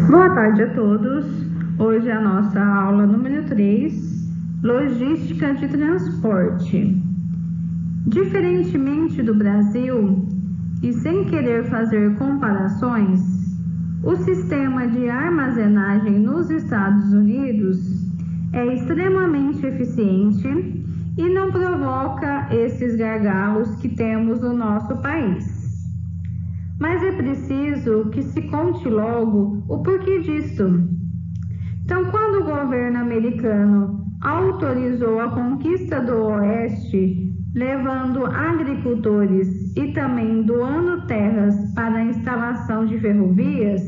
Boa tarde a todos. Hoje é a nossa aula número 3, Logística de Transporte. Diferentemente do Brasil, e sem querer fazer comparações, o sistema de armazenagem nos Estados Unidos é extremamente eficiente e não provoca esses gargalos que temos no nosso país. Mas é preciso que se conte logo o porquê disto. Então, quando o governo americano autorizou a conquista do Oeste, levando agricultores e também doando terras para a instalação de ferrovias,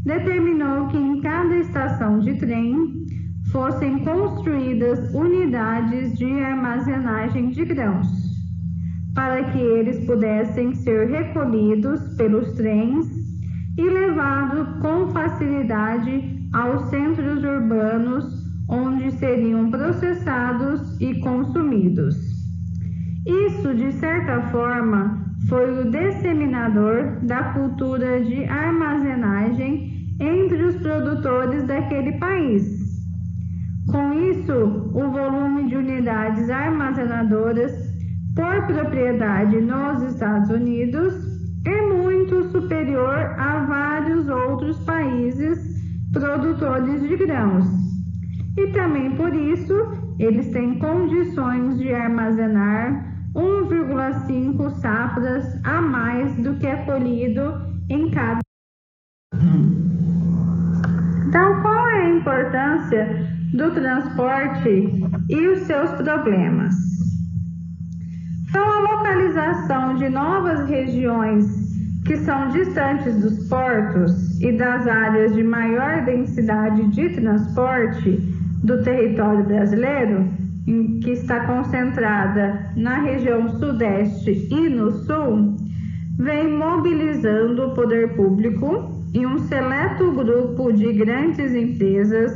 determinou que em cada estação de trem fossem construídas unidades de armazenagem de grãos, para que eles pudessem ser recolhidos pelos trens e levados com facilidade aos centros urbanos, onde seriam processados e consumidos. Isso, de certa forma, foi o disseminador da cultura de armazenagem entre os produtores daquele país. Com isso, o volume de unidades armazenadoras por propriedade nos Estados Unidos é muito superior a vários outros países produtores de grãos. E também por isso, eles têm condições de armazenar 1,5 safras a mais do que é colhido em cada. Então, qual é a importância do transporte e os seus problemas? Então, a localização de novas regiões que são distantes dos portos e das áreas de maior densidade de transporte do território brasileiro, que está concentrada na região sudeste e no sul, vem mobilizando o poder público e um seleto grupo de grandes empresas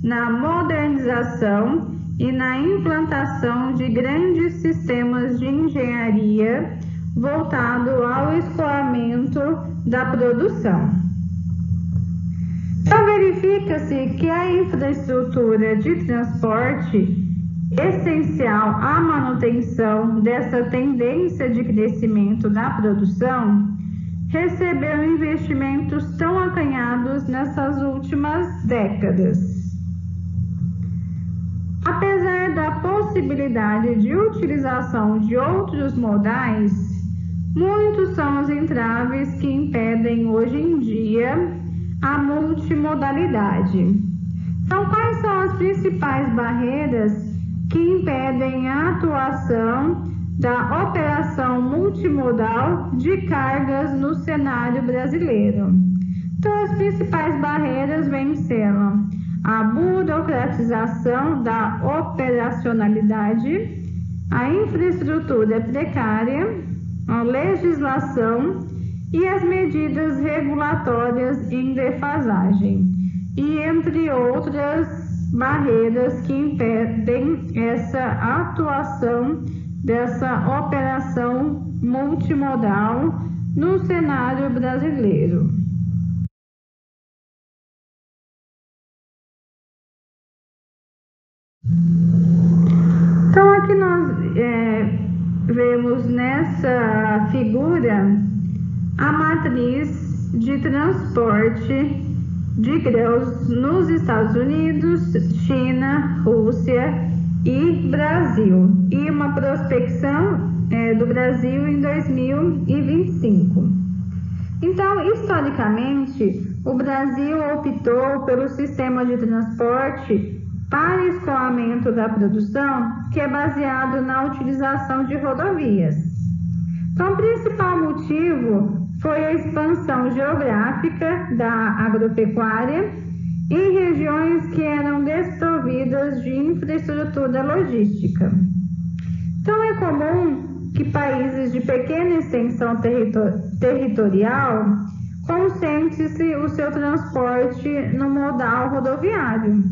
na modernização e na implantação de grandes sistemas de engenharia voltado ao escoamento da produção. Então, verifica-se que a infraestrutura de transporte, essencial à manutenção dessa tendência de crescimento da produção, recebeu investimentos tão acanhados nessas últimas décadas. Apesar da possibilidade de utilização de outros modais, muitos são os entraves que impedem hoje em dia a multimodalidade. Então, quais são as principais barreiras que impedem a atuação da operação multimodal de cargas no cenário brasileiro? Então, as principais barreiras vêm sendo a burocratização da operacionalidade, a infraestrutura precária, a legislação e as medidas regulatórias em defasagem, e entre outras barreiras que impedem essa atuação dessa operação multimodal no cenário brasileiro. Então, aqui nós vemos nessa figura a matriz de transporte de grãos nos Estados Unidos, China, Rússia e Brasil, e uma prospecção do Brasil em 2025. Então, historicamente, o Brasil optou pelo sistema de transporte para escoamento da produção, que é baseado na utilização de rodovias. Então, o principal motivo foi a expansão geográfica da agropecuária em regiões que eram desprovidas de infraestrutura logística. Então, é comum que países de pequena extensão territorial concentre-se o seu transporte no modal rodoviário.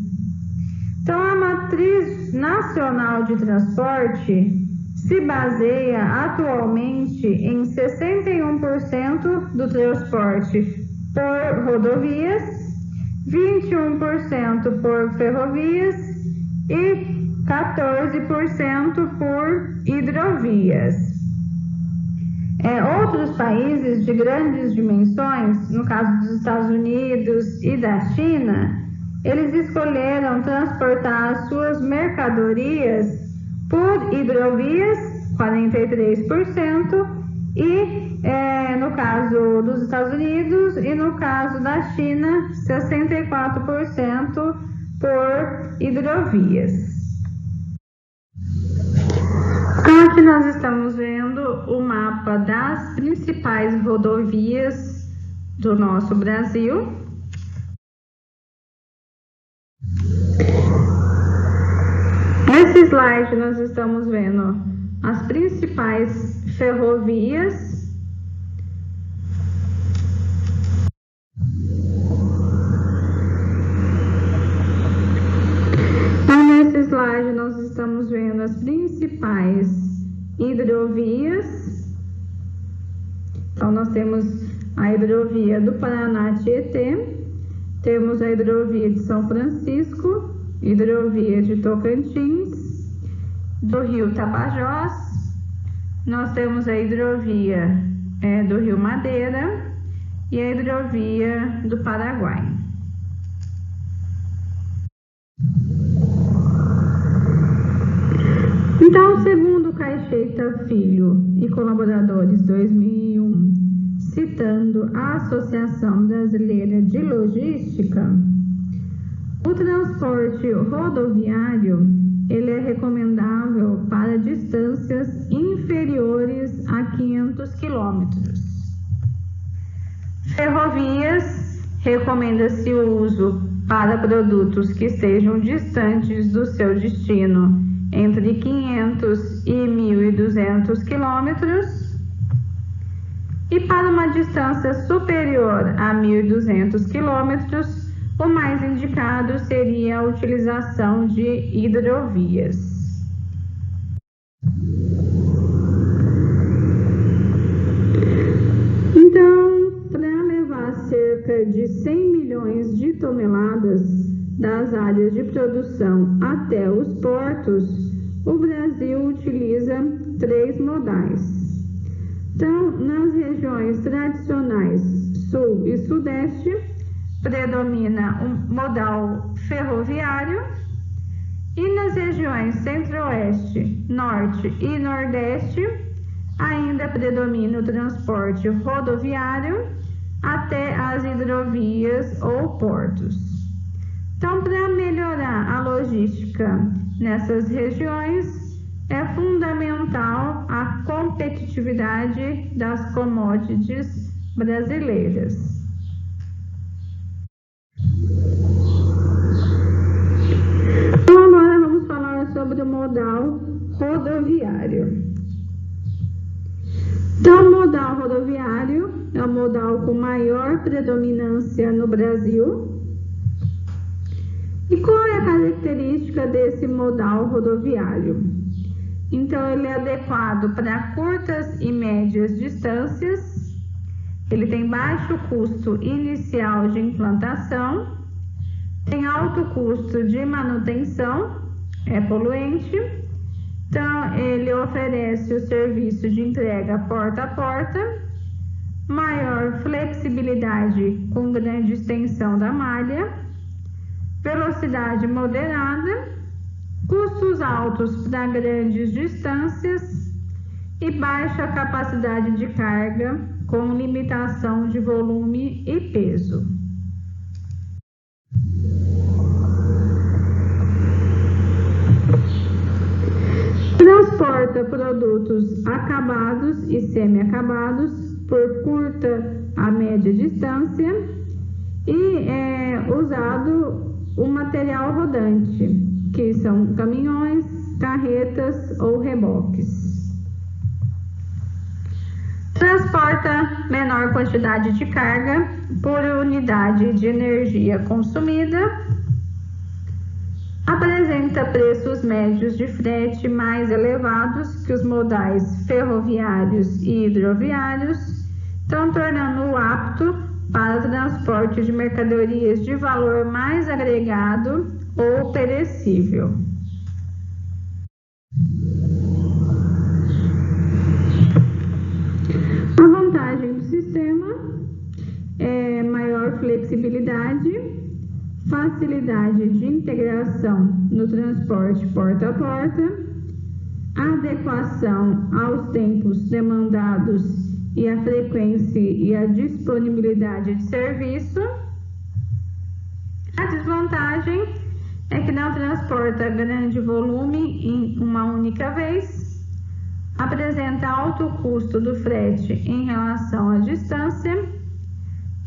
Então, a matriz nacional de transporte se baseia atualmente em 61% do transporte por rodovias, 21% por ferrovias e 14% por hidrovias. Outros países de grandes dimensões, no caso dos Estados Unidos e da China, eles escolheram transportar as suas mercadorias por hidrovias, 43%, e no caso dos Estados Unidos e no caso da China, 64% por hidrovias. Então, aqui nós estamos vendo o mapa das principais rodovias do nosso Brasil. Nesse slide nós estamos vendo as principais ferrovias. Nesse slide nós estamos vendo as principais hidrovias. Então nós temos a hidrovia do Paraná-Tietê, temos a hidrovia de São Francisco, hidrovia de Tocantins, do Rio Tapajós, nós temos a hidrovia do Rio Madeira e a hidrovia do Paraguai. Então, segundo Caixeta Filho e colaboradores 2001, citando a Associação Brasileira de Logística, o transporte rodoviário ele é recomendável para distâncias inferiores a 500 quilômetros. Ferrovias, recomenda-se o uso para produtos que estejam distantes do seu destino entre 500 e 1.200 quilômetros, e para uma distância superior a 1.200 quilômetros, o mais indicado seria a utilização de hidrovias. Então, para levar cerca de 100 milhões de toneladas das áreas de produção até os portos, o Brasil utiliza 3 modais. Então, nas regiões tradicionais sul e sudeste, predomina o modal ferroviário, e nas regiões centro-oeste, norte e nordeste, ainda predomina o transporte rodoviário até as hidrovias ou portos. Então, para melhorar a logística nessas regiões, é fundamental a competitividade das commodities brasileiras. Então, agora vamos falar sobre o modal rodoviário. Então, o modal rodoviário é o modal com maior predominância no Brasil. E qual é a característica desse modal rodoviário? Então, ele é adequado para curtas e médias distâncias, ele tem baixo custo inicial de implantação, tem alto custo de manutenção, é poluente, então ele oferece o serviço de entrega porta a porta, maior flexibilidade com grande extensão da malha, velocidade moderada, custos altos para grandes distâncias e baixa capacidade de carga com limitação de volume e peso. Transporta produtos acabados e semi-acabados por curta a média distância e é usado o material rodante, que são caminhões, carretas ou reboques. Transporta menor quantidade de carga por unidade de energia consumida. Apresenta preços médios de frete mais elevados que os modais ferroviários e hidroviários, então tornando-o apto para transporte de mercadorias de valor mais agregado ou perecível. A vantagem do sistema é maior flexibilidade, facilidade de integração no transporte porta a porta, adequação aos tempos demandados e a frequência e a disponibilidade de serviço. A desvantagem é que não transporta grande volume em uma única vez, apresenta alto custo do frete em relação à distância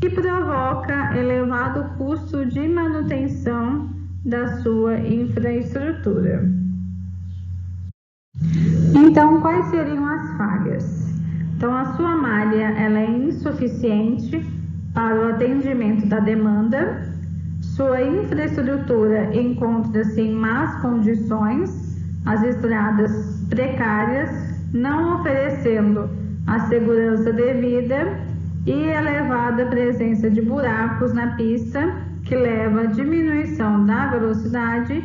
e provoca elevado custo de manutenção da sua infraestrutura. Então, quais seriam as falhas? Então, a sua malha ela é insuficiente para o atendimento da demanda, sua infraestrutura encontra-se em más condições, as estradas precárias, não oferecendo a segurança devida e elevada presença de buracos na pista, que leva à diminuição da velocidade,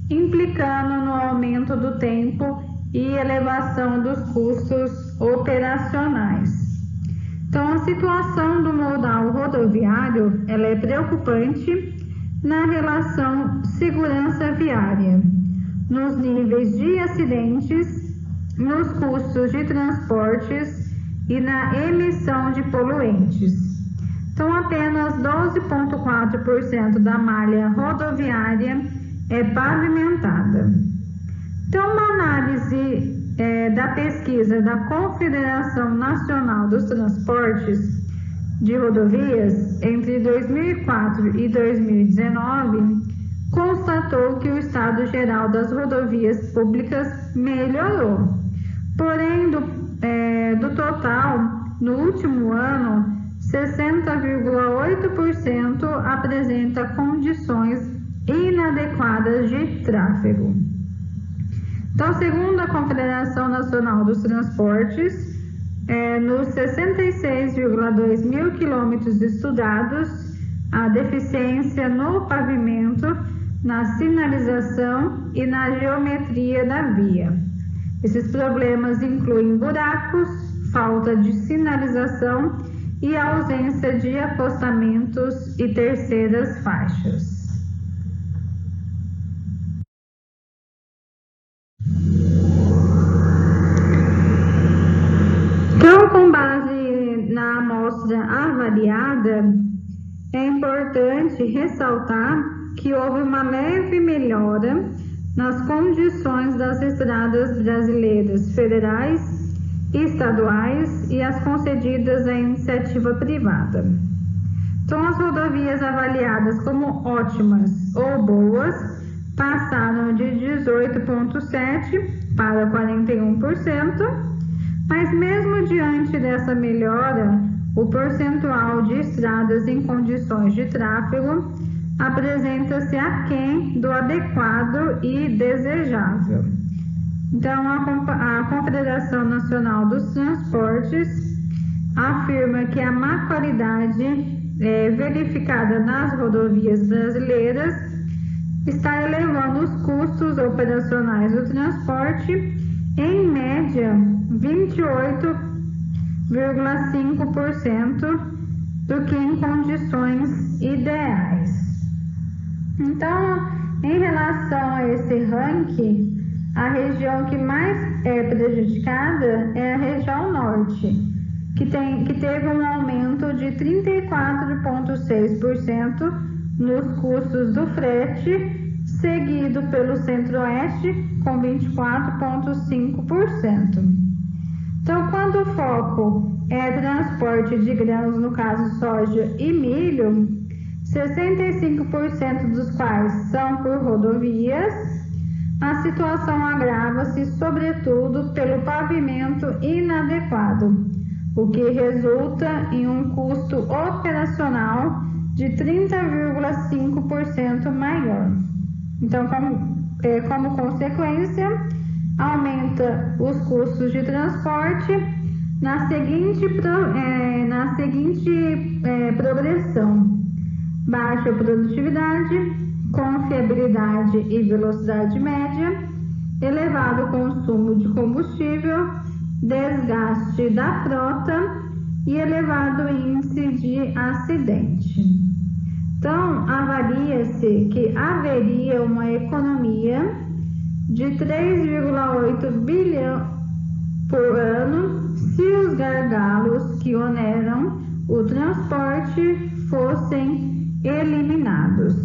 implicando no aumento do tempo e elevação dos custos operacionais. Então, a situação do modal rodoviário ela é preocupante na relação segurança viária, nos níveis de acidentes, nos custos de transportes e na emissão de poluentes. Então, apenas 12,4% da malha rodoviária é pavimentada. Então, uma análise da pesquisa da Confederação Nacional dos Transportes de Rodovias entre 2004 e 2019 constatou que o estado geral das rodovias públicas melhorou. Porém, do total, no último ano, 60,8% apresenta condições inadequadas de tráfego. Então, segundo a Confederação Nacional dos Transportes, nos 66,2 mil quilômetros estudados, a deficiência no pavimento, na sinalização e na geometria da via. Esses problemas incluem buracos, falta de sinalização e ausência de acostamentos e terceiras faixas. Então, com base na amostra avaliada, é importante ressaltar que houve uma leve melhora nas condições das estradas brasileiras federais e estaduais e as concedidas à iniciativa privada. Então, as rodovias avaliadas como ótimas ou boas passaram de 18,7% para 41%, mas mesmo diante dessa melhora, o percentual de estradas em condições de tráfego apresenta-se aquém do adequado e desejável. Então, a Confederação Nacional dos Transportes afirma que a má qualidade verificada nas rodovias brasileiras está elevando os custos operacionais do transporte em média 28,5% do que em condições ideais. Então, em relação a esse ranking, a região que mais é prejudicada é a região norte, que teve um aumento de 34,6% nos custos do frete, seguido pelo centro-oeste com 24,5%. Então, quando o foco é transporte de grãos, no caso soja e milho, 65% dos quais são por rodovias, a situação agrava-se sobretudo pelo pavimento inadequado, o que resulta em um custo operacional de 30,5% maior. Então, como consequência, aumenta os custos de transporte, na seguinte progressão: baixa produtividade, confiabilidade e velocidade média, elevado consumo de combustível, desgaste da frota e elevado índice de acidente. Então, avalia-se que haveria uma economia de 3,8 bilhão por ano se os gargalos que oneram o transporte fossem eliminados.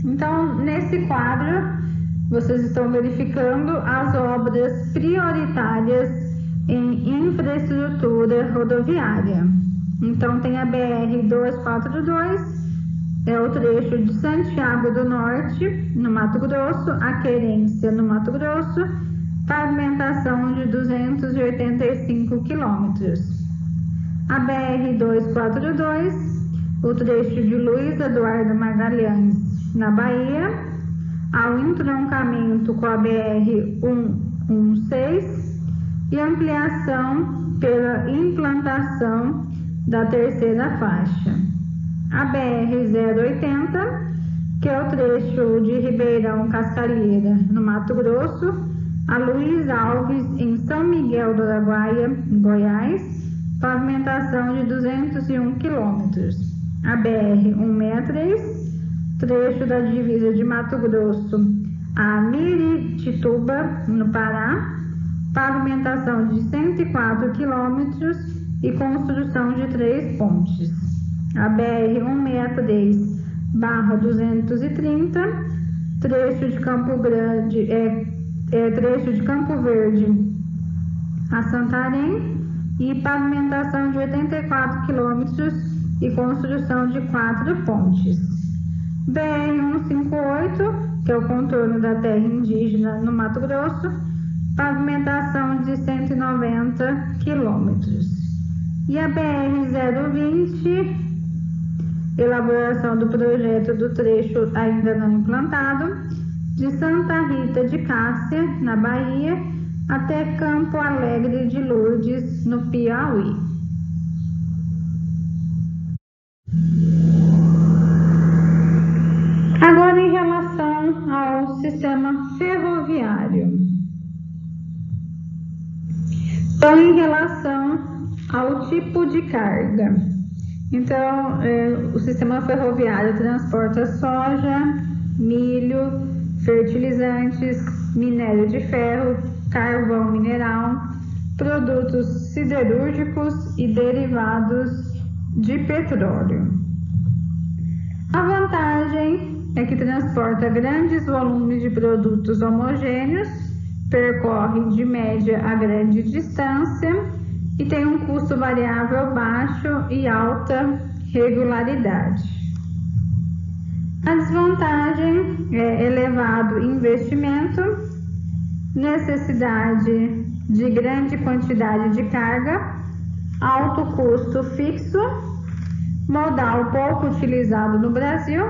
Então, nesse quadro, vocês estão verificando as obras prioritárias em infraestrutura rodoviária. Então, tem a BR-242, é o trecho de Santiago do Norte, no Mato Grosso, a Querência, no Mato Grosso, pavimentação de 285 quilômetros. A BR-242, o trecho de Luiz Eduardo Magalhães, na Bahia, ao entroncamento com a BR-116 e ampliação pela implantação da terceira faixa. A BR-080, que é o trecho de Ribeirão Cascalheira, no Mato Grosso, a Luiz Alves, em São Miguel do Araguaia, Goiás, pavimentação de 201 quilômetros. A BR-163, trecho da divisa de Mato Grosso a Miritituba, no Pará, pavimentação de 104 quilômetros e construção de 3 pontes. A BR-163/230, trecho de Campo Grande, trecho de Campo Verde a Santarém, e pavimentação de 84 quilômetros e construção de 4 pontes. BR-158, que é o contorno da terra indígena no Mato Grosso, pavimentação de 190 quilômetros. E a BR-020, elaboração do projeto do trecho ainda não implantado, de Santa Rita de Cássia, na Bahia, até Campo Alegre de Lourdes, no Piauí. Agora, em relação ao sistema ferroviário. Então, em relação ao tipo de carga. Então, o sistema ferroviário transporta soja, milho, fertilizantes, minério de ferro, carvão mineral, produtos siderúrgicos e derivados de petróleo. A vantagem é que transporta grandes volumes de produtos homogêneos, percorre de média a grande distância e tem um custo variável baixo e alta regularidade. A desvantagem é elevado investimento, necessidade de grande quantidade de carga, alto custo fixo, modal pouco utilizado no Brasil,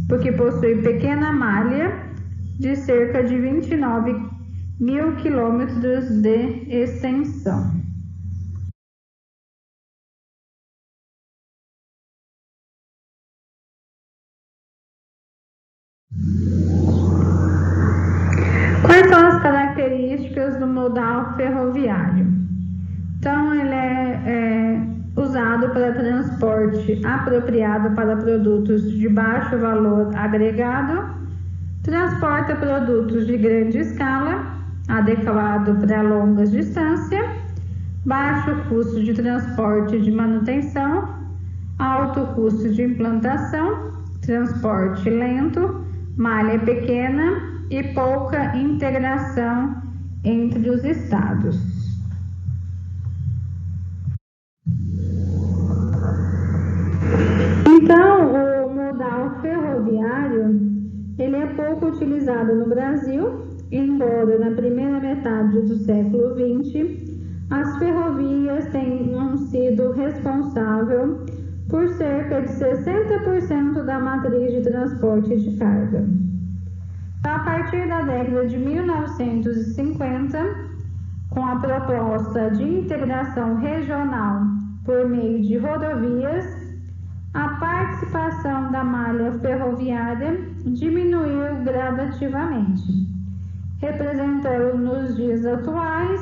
porque possui pequena malha de cerca de 29.000 quilômetros de extensão. Quais são as características do modal ferroviário? Então, ele é usado para transporte apropriado para produtos de baixo valor agregado, transporta produtos de grande escala, adequado para longas distâncias, baixo custo de transporte e de manutenção, alto custo de implantação, transporte lento, malha pequena e pouca integração entre os estados. Então, o modal ferroviário, ele é pouco utilizado no Brasil, embora na primeira metade do século XX, as ferrovias tenham sido responsáveis por cerca de 60% da matriz de transporte de carga. A partir da década de 1950, com a proposta de integração regional por meio de rodovias, a participação da malha ferroviária diminuiu gradativamente, representando nos dias atuais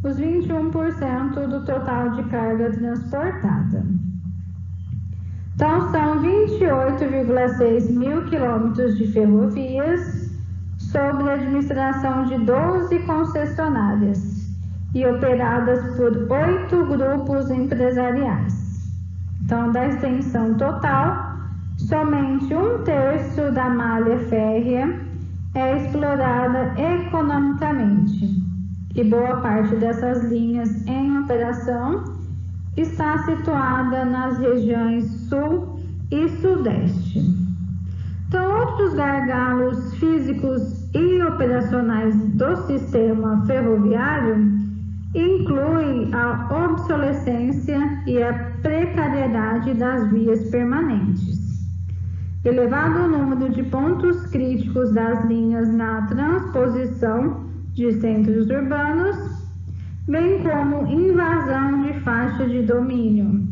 os 21% do total de carga transportada. Então, são 28,6 mil quilômetros de ferrovias sob a administração de 12 concessionárias e operadas por 8 grupos empresariais. Então, da extensão total, somente 1/3 da malha férrea é explorada economicamente, e boa parte dessas linhas em operação está situada nas regiões Sul e Sudeste. Então, outros gargalos físicos e operacionais do sistema ferroviário incluem a obsolescência e a precariedade das vias permanentes, elevado número de pontos críticos das linhas na transposição de centros urbanos, bem como invasão de faixa de domínio,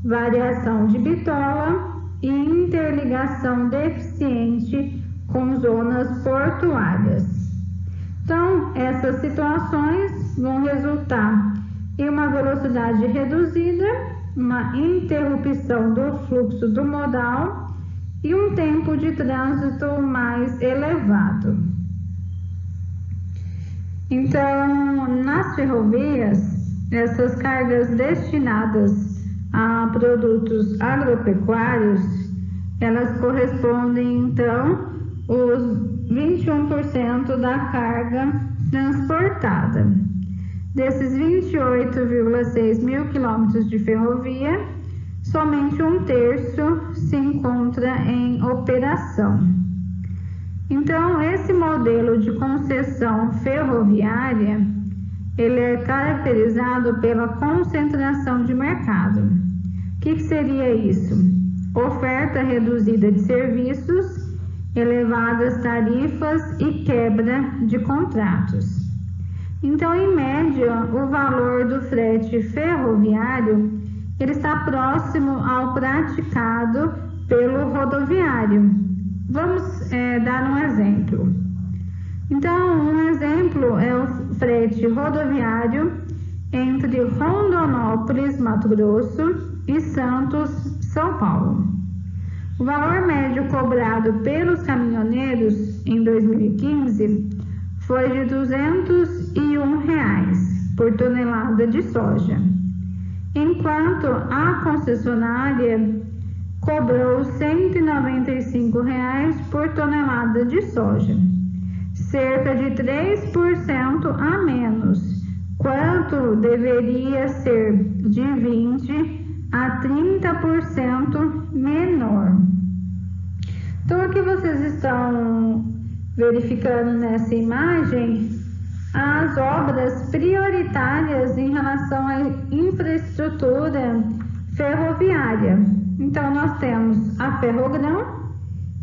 variação de bitola e interligação deficiente com zonas portuárias. Então, essas situações vão resultar em uma velocidade reduzida, uma interrupção do fluxo do modal e um tempo de trânsito mais elevado. Então, nas ferrovias, essas cargas destinadas a produtos agropecuários, elas correspondem, então, os 21% da carga transportada. Desses 28,6 mil quilômetros de ferrovia, somente 1/3 se encontra em operação. Então, esse modelo de concessão ferroviária, ele é caracterizado pela concentração de mercado. O que seria isso? Oferta reduzida de serviços, elevadas tarifas e quebra de contratos. Então, em média, o valor do frete ferroviário ele está próximo ao praticado pelo rodoviário. Vamos dar um exemplo. Então, um exemplo é o frete rodoviário entre Rondonópolis, Mato Grosso, e Santos, São Paulo. O valor médio cobrado pelos caminhoneiros em 2015 foi de R$ 201 por tonelada de soja, enquanto a concessionária cobrou R$ 195 por tonelada de soja, cerca de 3% a menos, quanto deveria ser de 20% a 30% menor. Então, aqui vocês estão verificando nessa imagem as obras prioritárias em relação à infraestrutura ferroviária. Então, nós temos a Ferrogrão,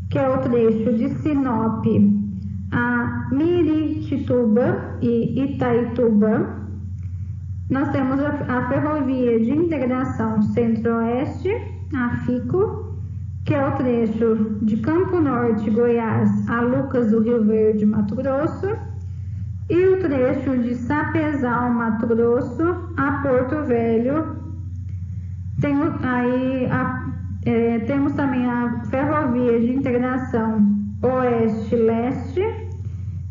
que é o trecho de Sinop a Miritituba e Itaituba. Nós temos a Ferrovia de Integração Centro-Oeste, a FICO, que é o trecho de Campo Norte, Goiás, a Lucas do Rio Verde, Mato Grosso, e o trecho de Sapezal, Mato Grosso, a Porto Velho. Temos também a Ferrovia de Integração Oeste-Leste,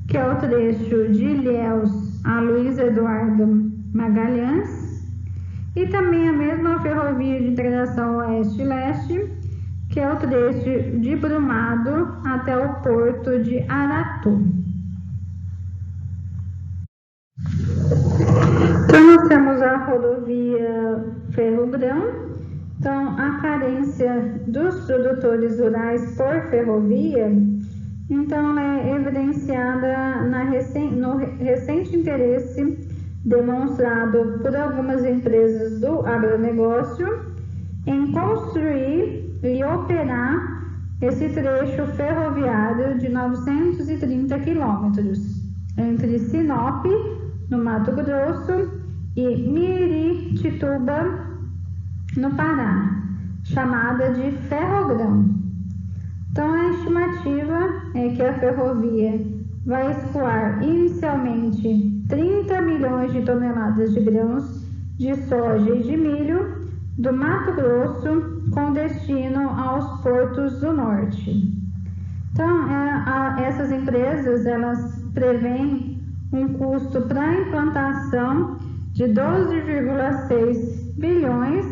que é o trecho de Ilhéus a Luiz Eduardo Magalhães, e também a mesma Ferrovia de Integração Oeste-Leste, que é o trecho de Brumado até o porto de Aratu. Então, nós temos a rodovia Ferrogrão. Então, a carência dos produtores rurais por ferrovia, então, é evidenciada no recente interesse demonstrado por algumas empresas do agronegócio em construir e operar esse trecho ferroviário de 930 quilômetros entre Sinop, no Mato Grosso, e Miritituba, no Pará, chamada de Ferrogrão. Então, a estimativa é que a ferrovia vai escoar inicialmente 30 milhões de toneladas de grãos de soja e de milho do Mato Grosso com destino aos portos do norte. Então, essas empresas, elas prevêem um custo para a implantação de 12,6 bilhões,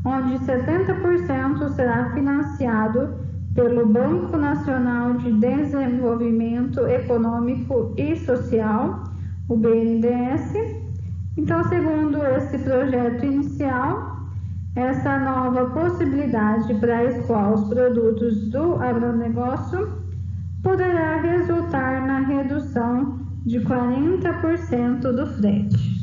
onde 70% será financiado pelo Banco Nacional de Desenvolvimento Econômico e Social, o BNDES. Então, segundo esse projeto inicial, essa nova possibilidade para escoar os produtos do agronegócio poderá resultar na redução de 40% do frete.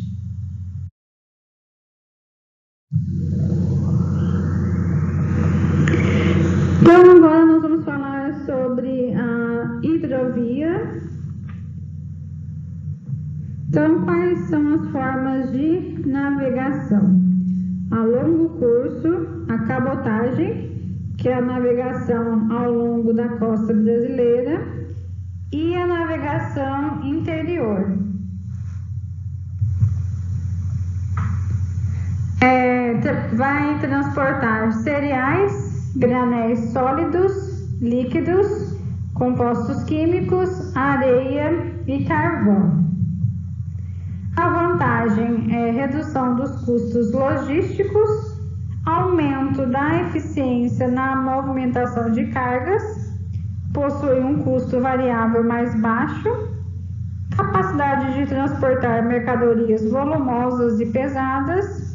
Então, agora nós vamos falar sobre a hidrovia. Então, quais são as formas de navegação? A longo curso, a cabotagem, que é a navegação ao longo da costa brasileira, e a navegação interior. Vai transportar cereais, granéis sólidos, líquidos, compostos químicos, areia e carvão. A vantagem é redução dos custos logísticos, aumento da eficiência na movimentação de cargas, possui um custo variável mais baixo, capacidade de transportar mercadorias volumosas e pesadas,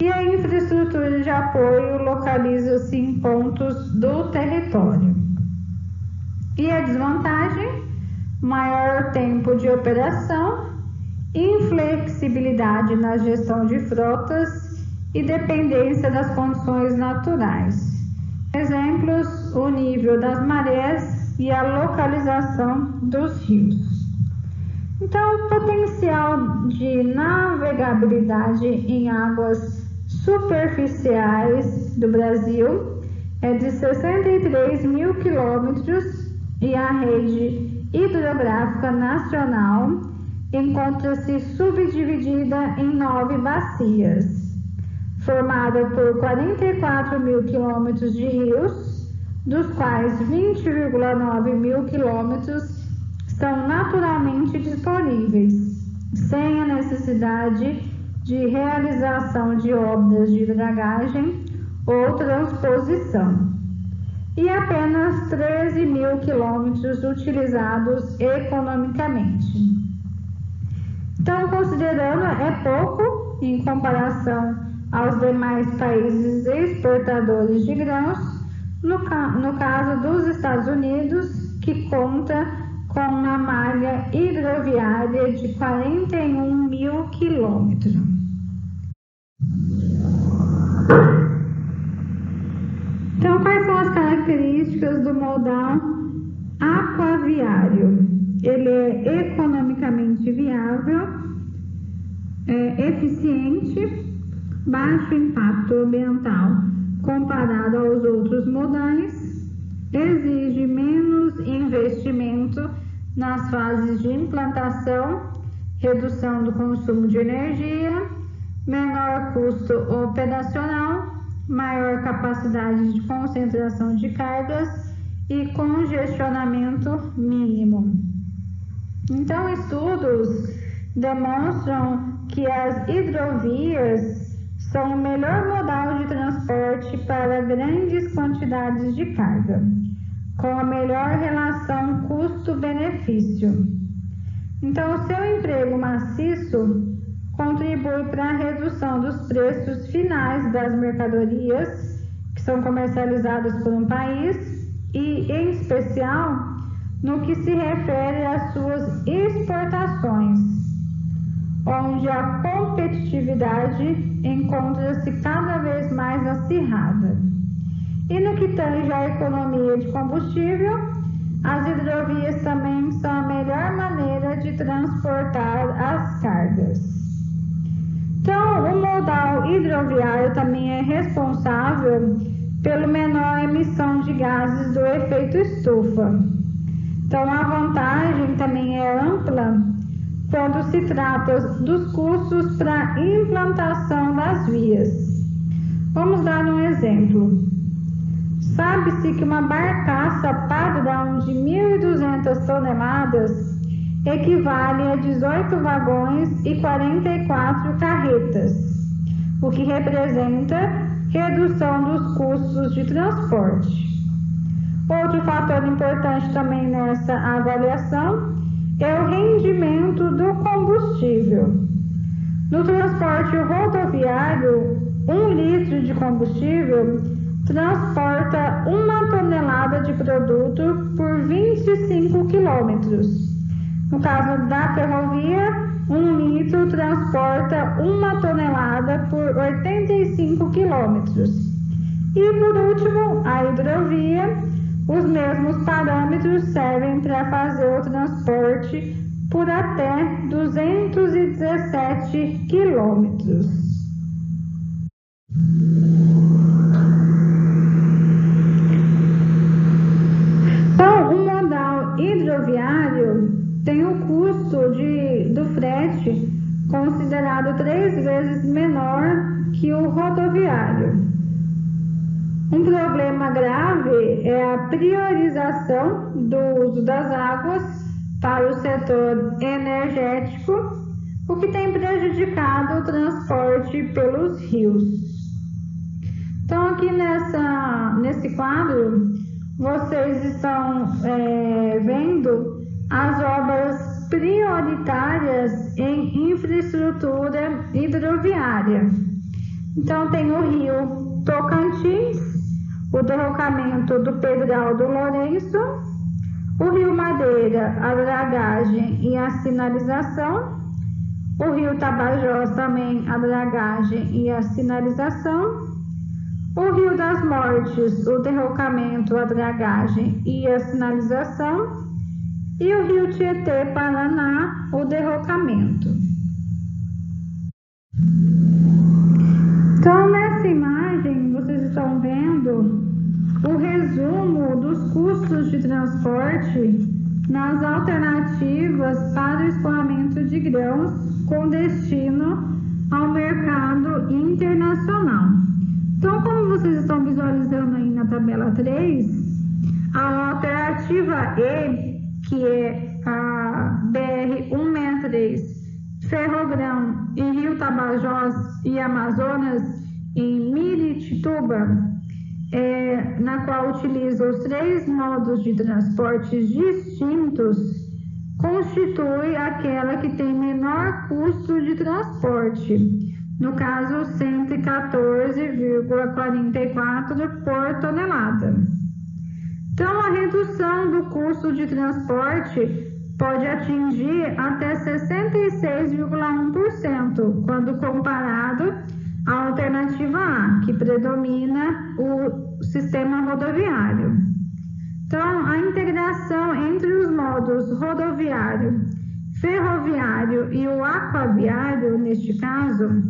e a infraestrutura de apoio localiza-se em pontos do território. E a desvantagem? Maior tempo de operação, inflexibilidade na gestão de frotas e dependência das condições naturais. Exemplos: o nível das marés e a localização dos rios. Então, o potencial de navegabilidade em águas superficiais do Brasil é de 63 mil quilômetros e a rede hidrográfica nacional encontra-se subdividida em 9 bacias, formada por 44 mil quilômetros de rios, dos quais 20,9 mil quilômetros são naturalmente disponíveis, sem a necessidade de realização de obras de dragagem ou transposição, e apenas 13 mil quilômetros utilizados economicamente. Então, considerando, é pouco em comparação aos demais países exportadores de grãos, no caso dos Estados Unidos, que conta com uma malha hidroviária de 41 mil quilômetros. Então, quais são as características do modal aquaviário? Ele é economicamente viável, eficiente, baixo impacto ambiental comparado aos outros modais, exige menos investimento nas fases de implantação, redução do consumo de energia, menor custo operacional, maior capacidade de concentração de cargas e congestionamento mínimo. Então, estudos demonstram que as hidrovias são o melhor modal de transporte para grandes quantidades de carga, com a melhor relação custo-benefício. Então, o seu emprego maciço contribui para a redução dos preços finais das mercadorias que são comercializadas por um país e, em especial, no que se refere às suas exportações, onde a competitividade encontra-se cada vez mais acirrada. E no que tange à economia de combustível, as hidrovias também são a melhor maneira de transportar as cargas. Então, o modal hidroviário também é responsável pela menor emissão de gases do efeito estufa. Então, a vantagem também é ampla quando se trata dos custos para a implantação das vias. Vamos dar um exemplo. Sabe-se que uma barcaça padrão de 1.200 toneladas equivale a 18 vagões e 44 carretas, o que representa redução dos custos de transporte. Outro fator importante também nessa avaliação é o rendimento do combustível. No transporte rodoviário, 1 litro de combustível transporta 1 tonelada de produto por 25 quilômetros. No caso da ferrovia, 1 litro transporta 1 tonelada por 85 quilômetros. E por último, a hidrovia, os mesmos parâmetros servem para fazer o transporte por até 217 quilômetros. Então, o modal hidroviário tem o custo do frete considerado 3 vezes menor que o rodoviário. Um problema grave é a priorização do uso das águas para o setor energético, o que tem prejudicado o transporte pelos rios. Então, aqui nesse quadro, vocês estão vendo as obras prioritárias em infraestrutura hidroviária. Então, tem o rio Tocantins, o derrocamento do Pedral do Lourenço, o rio Madeira, a dragagem e a sinalização, o rio Tapajós também, a dragagem e a sinalização, o rio das Mortes, o derrocamento, a dragagem e a sinalização, e o rio Tietê, Paraná, o derrocamento. Então, nessa imagem, vocês estão vendo o resumo dos custos de transporte nas alternativas para o escoamento de grãos com destino ao mercado internacional. Então, como vocês estão visualizando aí na tabela 3, a alternativa E, que é a BR-163, Ferrogrão em Rio Tapajós e Amazonas, em Miritituba, na qual utiliza os 3 modos de transportes distintos, constitui aquela que tem menor custo de transporte, no caso 114,44 por tonelada. Então, a redução do custo de transporte pode atingir até 66,1% quando comparado à alternativa A, que predomina o sistema rodoviário. Então, a integração entre os modos rodoviário, ferroviário e o aquaviário, neste caso,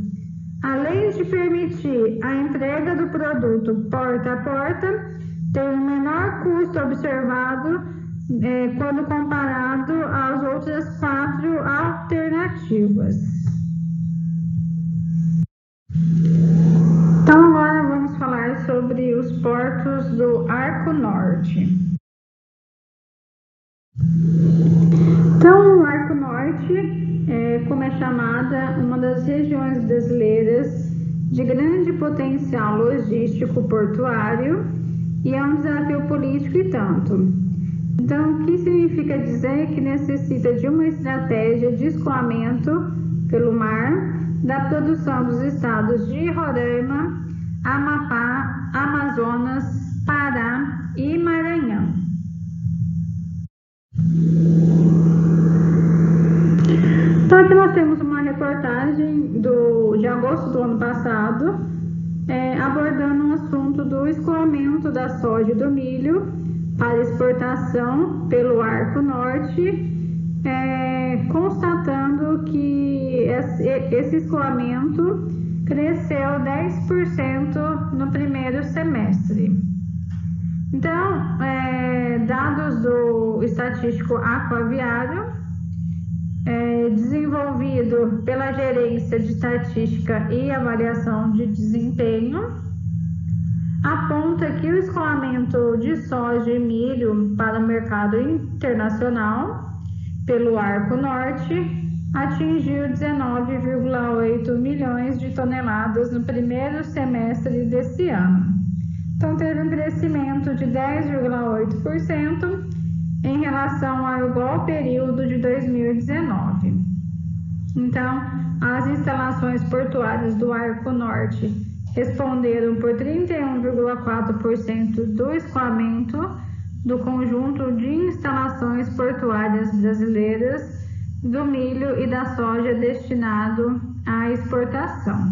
além de permitir a entrega do produto porta a porta, tem um menor custo observado quando comparado às outras 4 alternativas. Então, agora vamos falar sobre os portos do Arco Norte. Então, o Arco Norte, como é chamada, uma das regiões brasileiras de grande potencial logístico portuário, e é um desafio político e tanto. Então, o que significa dizer que necessita de uma estratégia de escoamento pelo mar da produção dos estados de Roraima, Amapá, Amazonas, Pará e Maranhão. Então, aqui nós temos uma reportagem de agosto do ano passado, abordando o assunto do escoamento da soja e do milho para exportação pelo Arco Norte, constatando que esse escoamento cresceu 10% no primeiro semestre. Então, dados do Estatístico Aquaviário, desenvolvido pela Gerência de Estatística e Avaliação de Desempenho, aponta que o escoamento de soja e milho para o mercado internacional pelo Arco Norte atingiu 19,8 milhões de toneladas no primeiro semestre desse ano. Então, teve um crescimento de 10,8% em relação ao igual período de 2019. Então, as instalações portuárias do Arco Norte responderam por 31,4% do escoamento do conjunto de instalações portuárias brasileiras do milho e da soja destinado à exportação.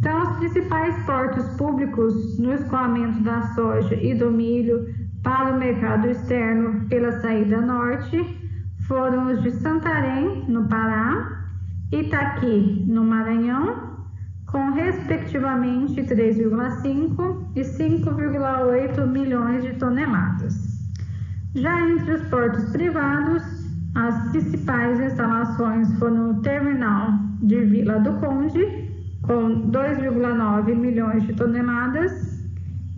Então, os principais portos públicos no escoamento da soja e do milho para o mercado externo pela saída norte foram os de Santarém, no Pará, Itaqui, no Maranhão, com respectivamente 3,5 e 5,8 milhões de toneladas. Já entre os portos privados, as principais instalações foram o terminal de Vila do Conde, com 2,9 milhões de toneladas,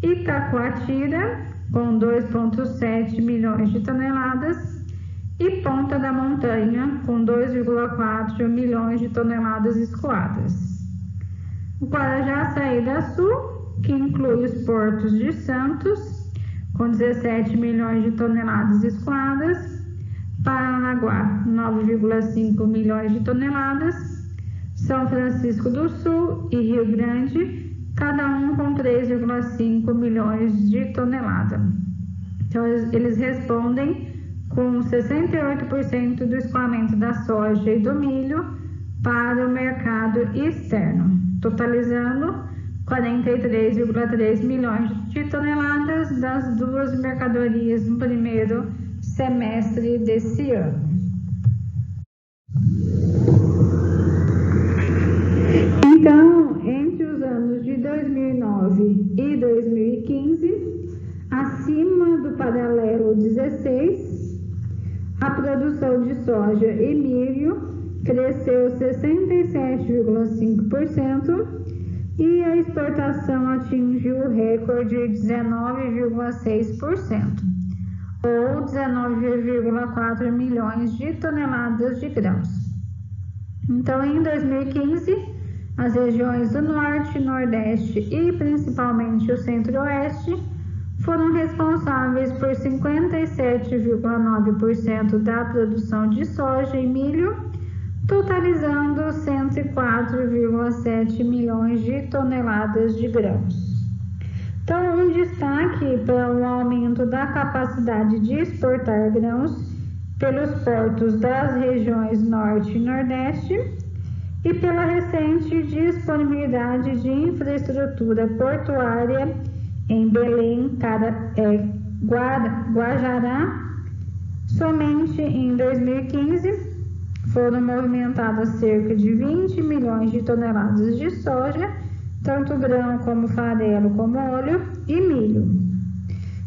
Itacoatira, com 2,7 milhões de toneladas, e Ponta da Montanha, com 2,4 milhões de toneladas escoadas. O Guarujá Saída Sul, que inclui os portos de Santos, com 17 milhões de toneladas escoadas, Paranaguá, 9,5 milhões de toneladas, São Francisco do Sul e Rio Grande, cada um com 3,5 milhões de toneladas. Então, eles respondem com 68% do escoamento da soja e do milho para o mercado externo, totalizando 43,3 milhões de toneladas das duas mercadorias no primeiro semestre desse ano. Então, entre os anos de 2009 e 2015, acima do paralelo 16, a produção de soja e milho cresceu 67,5% e a exportação atingiu o recorde de 19,6%, ou 19,4 milhões de toneladas de grãos. Então, em 2015, as regiões do Norte, Nordeste e principalmente o Centro-Oeste foram responsáveis por 57,9% da produção de soja e milho, totalizando 104,7 milhões de toneladas de grãos. Então, um destaque para o aumento da capacidade de exportar grãos pelos portos das regiões Norte e Nordeste e pela recente disponibilidade de infraestrutura portuária em Belém, Guajará. Somente em 2015 foram movimentadas cerca de 20 milhões de toneladas de soja, tanto grão como farelo, como óleo e milho.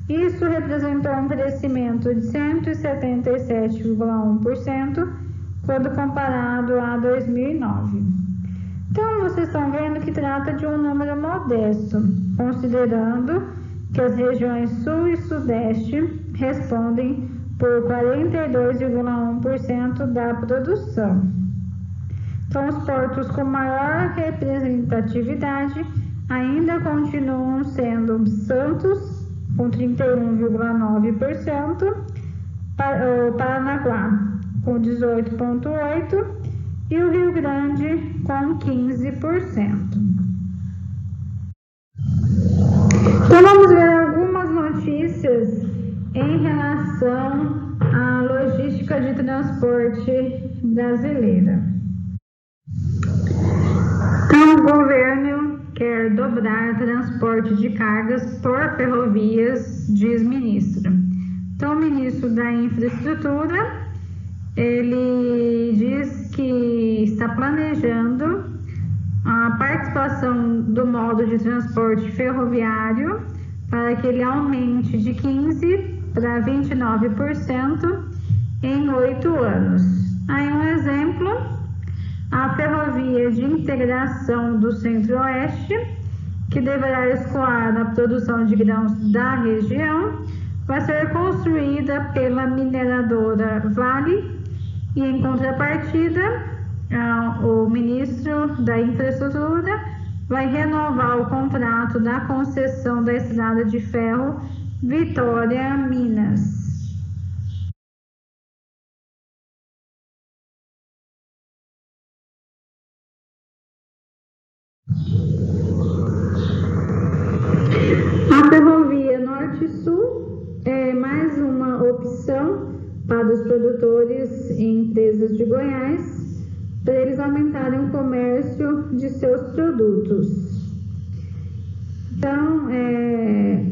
Isso representou um crescimento de 177,1% quando comparado a 2009. Então, vocês estão vendo que trata de um número modesto, considerando que as regiões Sul e Sudeste respondem por 42,1% da produção. Então, os portos com maior representatividade ainda continuam sendo Santos, com 31,9%, o Paranaguá, com 18,8%, e o Rio Grande, com 15%. Então, vamos ver algumas notícias em relação à logística de transporte brasileira. Então, o governo quer quer dobrar transporte de cargas por ferrovias, diz ministro. Então, o ministro da Infraestrutura, ele diz que está planejando a participação do modo de transporte ferroviário para que ele aumente de 15% para 29% em 8 anos. Aí um exemplo, a ferrovia de integração do Centro-Oeste, que deverá escoar na produção de grãos da região, vai ser construída pela mineradora Vale e, em contrapartida, o ministro da Infraestrutura vai renovar o contrato da concessão da estrada de ferro Vitória, Minas. A ferrovia Norte-Sul é mais uma opção para os produtores e empresas de Goiás, para eles aumentarem o comércio de seus produtos. Então,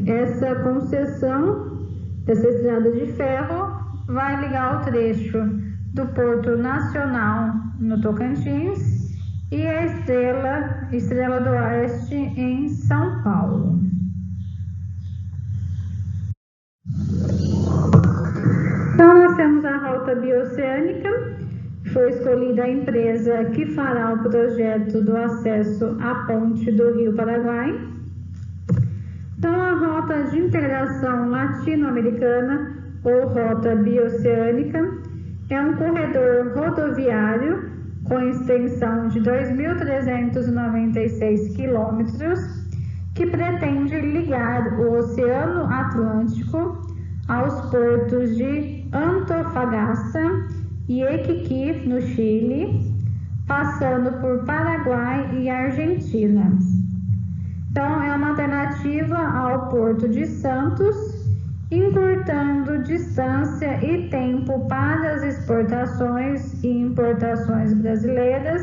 essa concessão dessa estrada de ferro vai ligar o trecho do Porto Nacional, no Tocantins, e a Estrela do Oeste, em São Paulo. Então, nós temos a Rota Bioceânica. Foi escolhida a empresa que fará o projeto do acesso à ponte do Rio Paraguai. Então, a Rota de Integração Latino-Americana, ou Rota Bioceânica, é um corredor rodoviário com extensão de 2.396 quilômetros, que pretende ligar o Oceano Atlântico aos portos de Antofagasta e Iquique, no Chile, passando por Paraguai e Argentina. Então, é uma alternativa ao Porto de Santos, encurtando distância e tempo para as exportações e importações brasileiras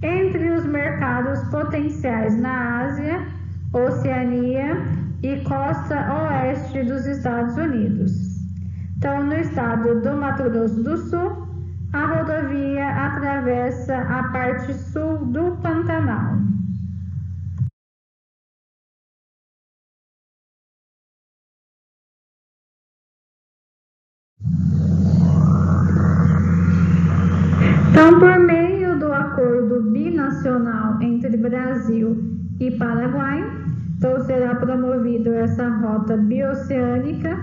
entre os mercados potenciais na Ásia, Oceania e costa oeste dos Estados Unidos. Então, no estado do Mato Grosso do Sul, a rodovia atravessa a parte sul do Pantanal. Então, por meio do acordo binacional entre Brasil e Paraguai, então será promovida essa rota bioceânica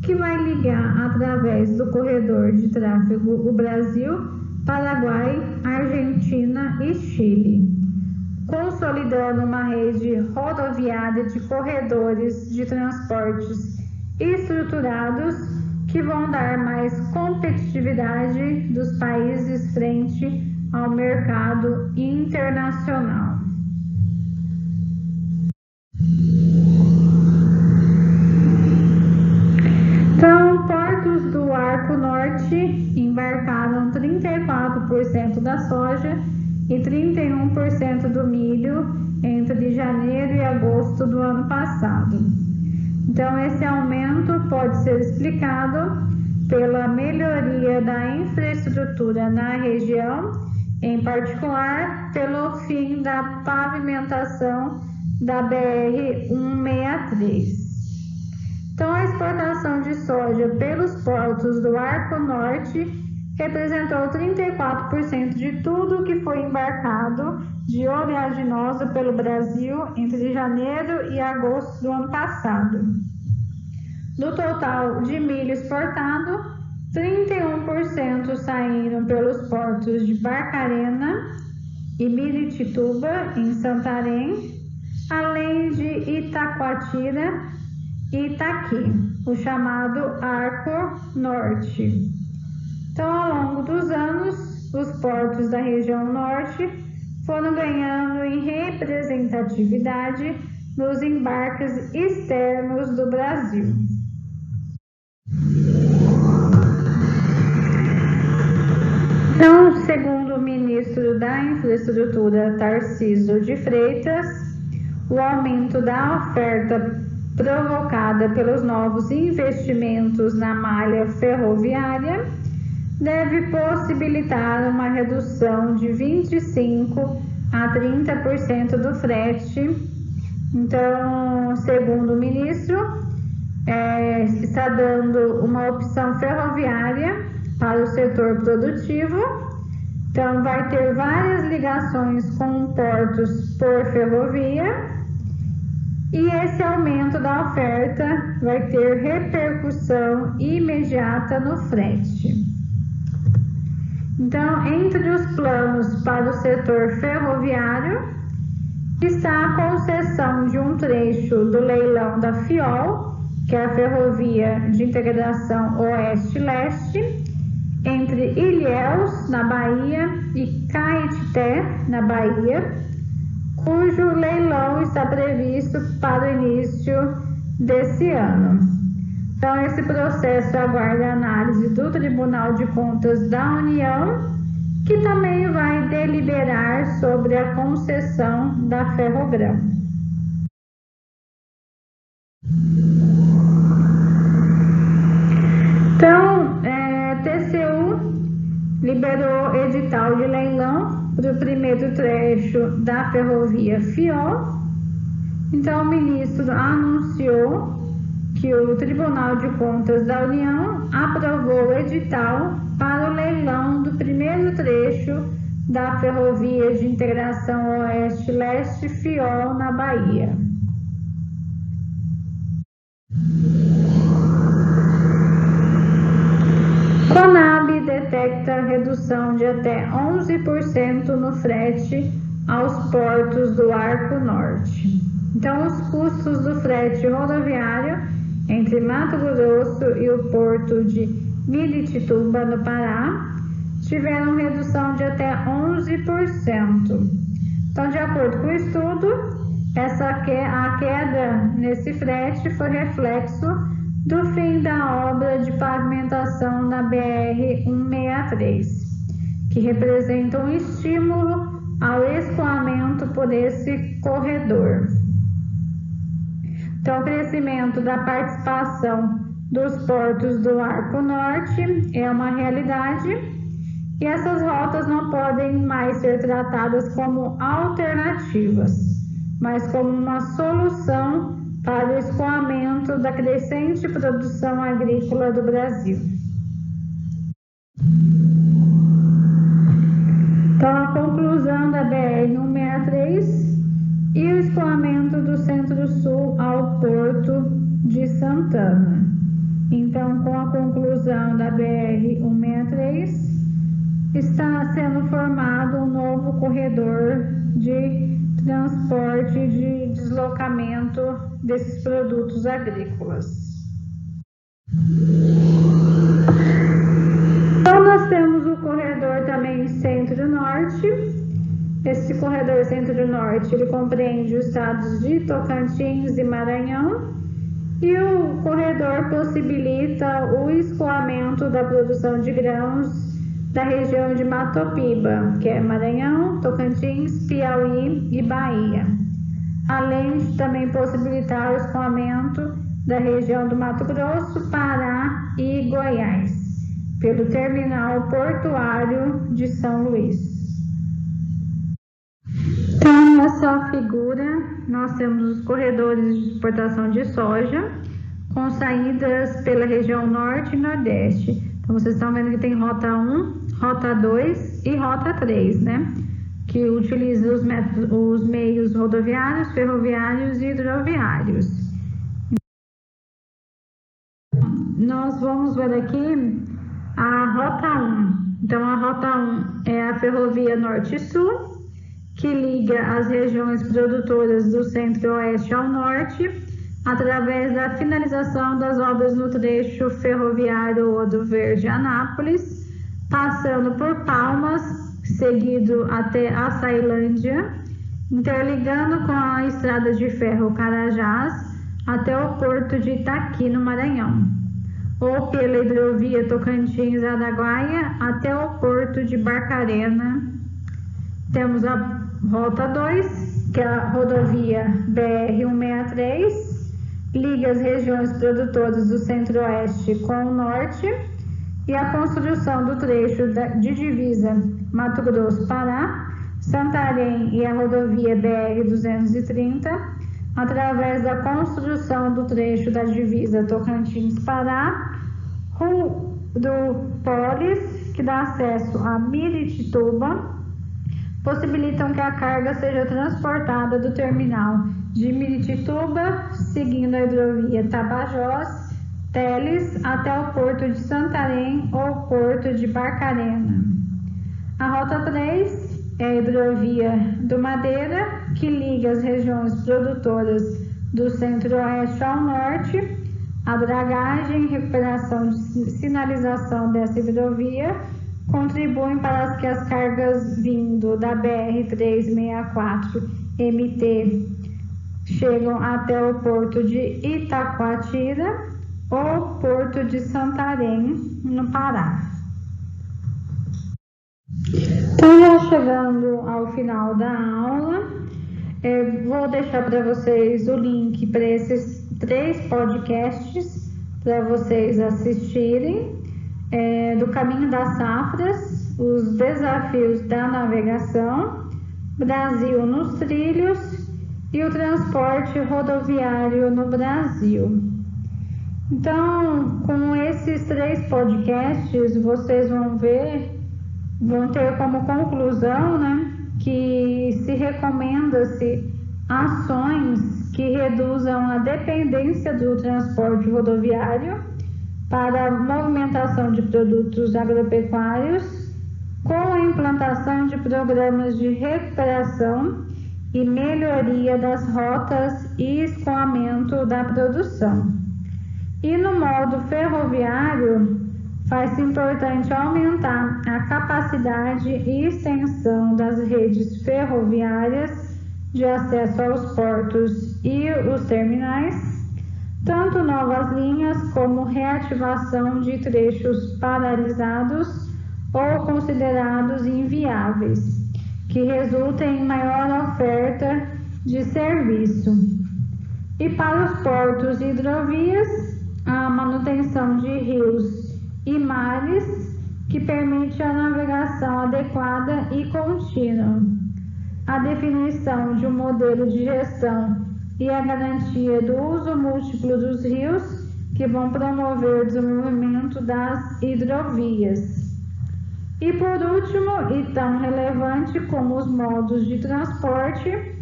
que vai ligar através do corredor de tráfego o Brasil, Paraguai, Argentina e Chile, consolidando uma rede rodoviária de corredores de transportes estruturados que vão dar mais competitividade dos países frente ao mercado internacional. Então, portos do Arco Norte embarcaram 34% da soja e 31% do milho entre janeiro e agosto do ano passado. Então, esse aumento pode ser explicado pela melhoria da infraestrutura na região, em particular pelo fim da pavimentação da BR-163. Então, a exportação de soja pelos portos do Arco Norte representou 34% de tudo que foi embarcado de oleaginosa pelo Brasil entre janeiro e agosto do ano passado. Do total de milho exportado, 31% saíram pelos portos de Barcarena e Miritituba, em Santarém, além de Itacoatira e Itaqui, o chamado Arco Norte. Então, ao longo dos anos, os portos da região norte foram ganhando em representatividade nos embarques externos do Brasil. Então, segundo o ministro da Infraestrutura, Tarcísio de Freitas, o aumento da oferta provocada pelos novos investimentos na malha ferroviária deve possibilitar uma redução de 25% a 30% do frete. Então, segundo o ministro, está dando uma opção ferroviária para o setor produtivo. Então, vai ter várias ligações com portos por ferrovia, e esse aumento da oferta vai ter repercussão imediata no frete. Então, entre os planos para o setor ferroviário está a concessão de um trecho do leilão da FIOL, que é a Ferrovia de Integração Oeste-Leste, entre Ilhéus, na Bahia, e Caetité, na Bahia, cujo leilão está previsto para o início desse ano. Então, esse processo aguarda a análise do Tribunal de Contas da União, que também vai deliberar sobre a concessão da Ferrogrão. Então, TCU liberou edital de leilão para o primeiro trecho da ferrovia FIOL. Então, o ministro anunciou que o Tribunal de Contas da União aprovou o edital para o leilão do primeiro trecho da Ferrovia de Integração Oeste-Leste FIOL na Bahia. Conab detecta redução de até 11% no frete aos portos do Arco Norte. Então, os custos do frete rodoviário entre Mato Grosso e o porto de Miritituba, no Pará, tiveram redução de até 11%. Então, de acordo com o estudo, a queda nesse frete foi reflexo do fim da obra de pavimentação na BR-163, que representa um estímulo ao escoamento por esse corredor. Então, o crescimento da participação dos portos do Arco Norte é uma realidade, e essas rotas não podem mais ser tratadas como alternativas, mas como uma solução para o escoamento da crescente produção agrícola do Brasil. Então, a conclusão da BR-163 e o escoamento do Centro-Sul ao Porto de Santana. Então, com a conclusão da BR-163, está sendo formado um novo corredor de transporte de deslocamento desses produtos agrícolas. Então, nós temos o corredor também Centro-Norte. Esse corredor Centro-Norte, ele compreende os estados de Tocantins e Maranhão, e o corredor possibilita o escoamento da produção de grãos da região de Matopiba, que é Maranhão, Tocantins, Piauí e Bahia, além de também possibilitar o escoamento da região do Mato Grosso, Pará e Goiás, pelo terminal portuário de São Luís. Então, nessa figura, nós temos os corredores de exportação de soja, com saídas pela região norte e nordeste. Então, vocês estão vendo que tem rota 1, rota 2 e rota 3, né? Que utiliza os meios rodoviários, ferroviários e hidroviários. Nós vamos ver aqui a rota 1. Então, a rota 1 é a ferrovia norte-sul, que liga as regiões produtoras do centro-oeste ao norte, através da finalização das obras no trecho ferroviário Ouro Verde-Anápolis, passando por Palmas, seguido até Açailândia, interligando com a estrada de ferro Carajás até o porto de Itaqui, no Maranhão, ou pela hidrovia Tocantins-Araguaia até o porto de Barcarena. Temos a rota 2, que é a rodovia BR-163, liga as regiões produtoras do Centro-Oeste com o Norte, e a construção do trecho de divisa Mato Grosso-Pará, Santarém e a rodovia BR-230, através da construção do trecho da divisa Tocantins-Pará, do Polis, que dá acesso a Miritituba, possibilitam que a carga seja transportada do terminal de Miritituba, seguindo a hidrovia Tapajós, Teles, até o porto de Santarém ou porto de Barcarena. A Rota 3 é a hidrovia do Madeira, que liga as regiões produtoras do Centro-Oeste ao Norte. A dragagem e recuperação de sinalização dessa hidrovia contribuem para que as cargas vindo da BR-364-MT chegam até o porto de Itacoatira ou porto de Santarém, no Pará. Então, já chegando ao final da aula, vou deixar para vocês o link para esses 3 podcasts para vocês assistirem, do Caminho das Safras, os desafios da navegação, Brasil nos trilhos e o transporte rodoviário no Brasil. Então, com esses 3 podcasts, vocês vão ter como conclusão, que se recomenda-se ações que reduzam a dependência do transporte rodoviário para a movimentação de produtos agropecuários, com a implantação de programas de recuperação e melhoria das rotas e escoamento da produção. E no modo ferroviário, faz-se importante aumentar a capacidade e extensão das redes ferroviárias de acesso aos portos e os terminais, tanto novas linhas como reativação de trechos paralisados ou considerados inviáveis, que resultem em maior oferta de serviço. E para os portos e hidrovias, a manutenção de rios e mares, que permite a navegação adequada e contínua, a definição de um modelo de gestão e a garantia do uso múltiplo dos rios, que vão promover o desenvolvimento das hidrovias. E por último, e tão relevante como os modos de transporte,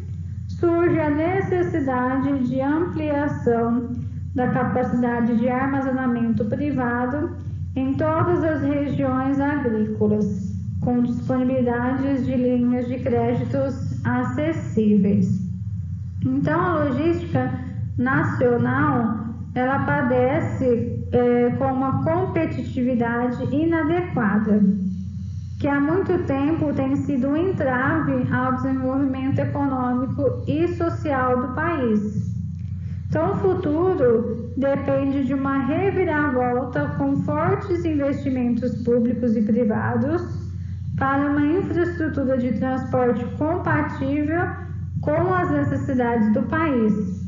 surge a necessidade de ampliação da capacidade de armazenamento privado em todas as regiões agrícolas, com disponibilidades de linhas de créditos acessíveis. Então, a logística nacional, ela padece com uma competitividade inadequada, que há muito tempo tem sido um entrave ao desenvolvimento econômico e social do país. Então, o futuro depende de uma reviravolta com fortes investimentos públicos e privados para uma infraestrutura de transporte compatível com as necessidades do país.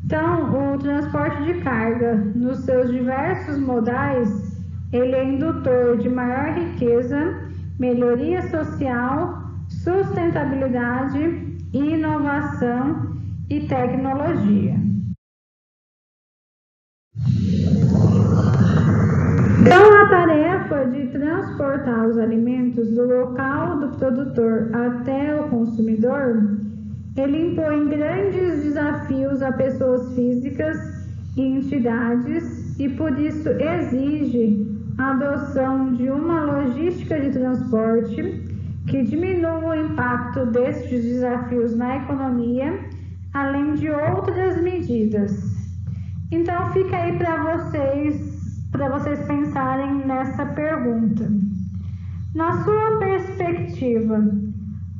Então, o transporte de carga, nos seus diversos modais, ele é indutor de maior riqueza, melhoria social, sustentabilidade, inovação e tecnologia. Então, a tarefa de transportar os alimentos do local do produtor até o consumidor, ele impõe grandes desafios a pessoas físicas e entidades e, por isso, exige a adoção de uma logística de transporte que diminua o impacto destes desafios na economia, além de outras medidas. Então, fica aí para vocês pensarem nessa pergunta. Na sua perspectiva,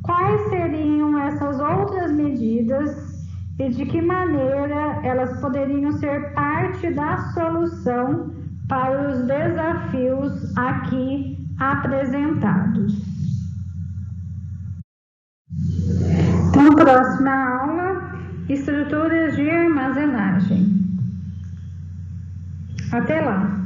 quais seriam essas outras medidas e de que maneira elas poderiam ser parte da solução para os desafios aqui apresentados? Então, Então, próxima aula, estruturas de armazenagem. Até lá!